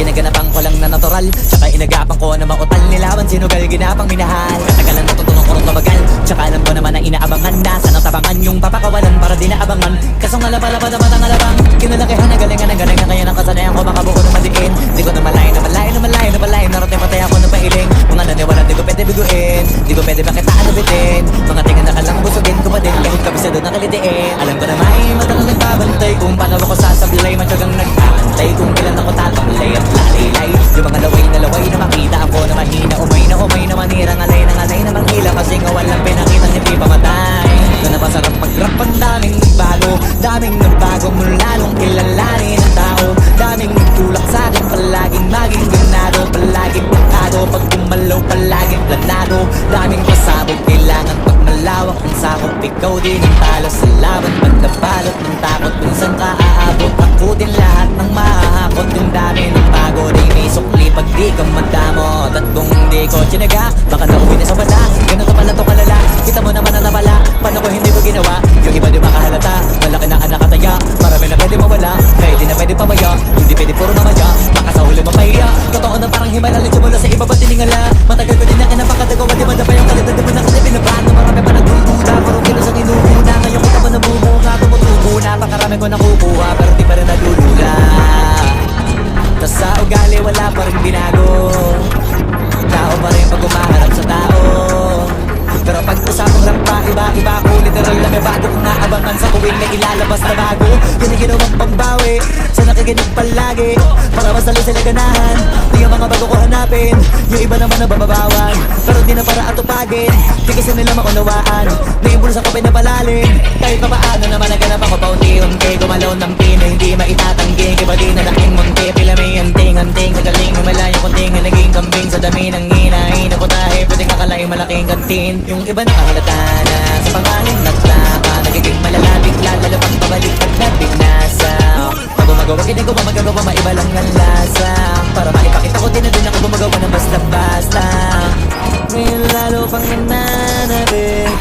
Ginaganapan ko lang na natural, tsaka inagapan ko na mautal. Nilaban sinugal, ginapang minahal. Katagalan natutunan ko rin tumagal, tsaka alam ko naman na inaabangan na sana tabangan yung papakawalan para di naabangan. Kasong alapalapad ang matang alabang kinalakihan na galingan ng galingan. Kaya ng kasanayan ko makabuo ng madiin. Di ko na malayo, narating patay ako ng pailing. Mga naniwala di ko pwede biguin, di ko pwede bakitaan na bitin. Mga tingan na kalang busugin ko pa din, kahit kabisado na kalitiin. Alam ko na may matalang nagbabantay kung paano ako sasablay. Matyagang nag-aantay kung kailan ako tatamlay at lalilay. Yung mga laway na makita ako na mahina. Umay na manira, ngalay na manghila. Kasi nga walang pinakita hindi pa matay. Na napasarap mag-rap, ang daming nagbago mula lalong kilalanin ang tao. Daming nagtulak sa'kin, palaging maging ganado, palaging pakado. Pag gumalaw, palaging planado. Daming pasabog, kailangan pag malawak ang sakop. Ikaw din ang talo sa laban, pag nabalot ng takot. Kung saan ka aabot, takutin lahat ng mahahakot. Yung dami ng bago, di may sukli pag di ka madamot. At kung hindi ko tinaga, baka nauwi na sa wala. Ganito pala to kalala, kita mo naman ang napala. Paano ko hindi ko ginawa, yung iba di makahalata. Malaki na anak kataya, marami na pwede mawala. Kaya di na pwede pamaya, hindi pwede puro namaya. Baka sa huli mapahiya, totoo na parang himala. Litsyo mula sa iba ba tiningala. Matagal ko din na kinapakadagawa, di ba yung kalidad. Di ba na kasi pinabano, marami pa nagdududa. Parang kilos ang inuuna, ngayon kita mo nabumunga. Tumutubo na, pakarami ko nakukuha, pero di pa rin nadudula. Tas sa ugali wala pa rin binago, tao pa rin pag umaharap sa tao. Pero pag usapang rap pa, iba ko literal na may bago kong naabangan sa kuwing na ilalabas na bago. Yun ang ginawang pambawi sa nakikinig palagi, para mas lalo sila ganahan. Di ang mga bago ko hanapin, yung iba naman na bababawan. Pero di na para atupagin, di kasi nila maunawaan. Naimbulsa ko pinapalalim, kahit pa paano naman naganap ako paunti-unti. Gumalaw ng pino, hindi maitatanggi. Iba di na laking munti, pila may anting-anting. Nagaling may malayo kunting, naging kambing sa dami ng hinahin. Ako tayo, pwedeng kakalaing malaking kantin. Yung iba nakahalata na sa pangaling naglaka, nagiging malalabig, lalo pang pabalik pag nabignasa. Pag gumagawa, hindi ko pa magagawa, maiba lang ang lasa. Para maipakita ko din na din ako gumagawa ng basta-basta. Ngayon lalo pang nananabik,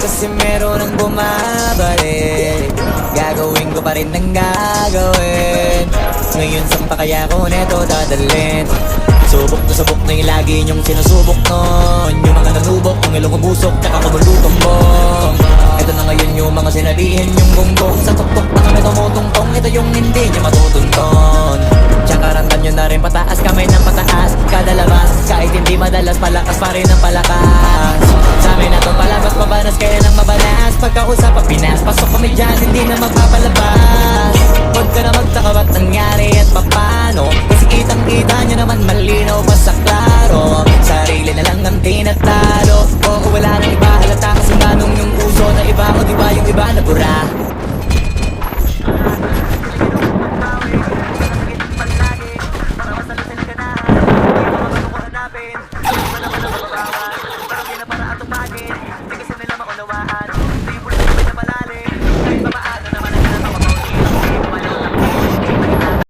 kasi meron ang bumabalik. Gagawin ko pa rin ang gagawin. Ngayon saan pa kaya ko neto dadalhin? Subok na yung lagi niyong sinusubok nun. Yung mga nanubok, yung ilong ubusok, tsaka kumulutong bong. Ito na ngayon yung mga sinabihin yung gonggong. Sa tuktok na kami tumutungtong, ito yung hindi niyo matutunton. Tsaka rantan nyo na rin pataas, kamay ng pataas. Kada labas, kahit hindi madalas, palakas pa rin ang palakas. Sa amin na to palabas, mabanas, kaya nang mabanas. Pagkausap ang Pinas, pasok kami dyan, hindi na magpapalabas. Huwag ka na magtaka ba't nangyari at papano, kasi kitang-kita nyo naman mali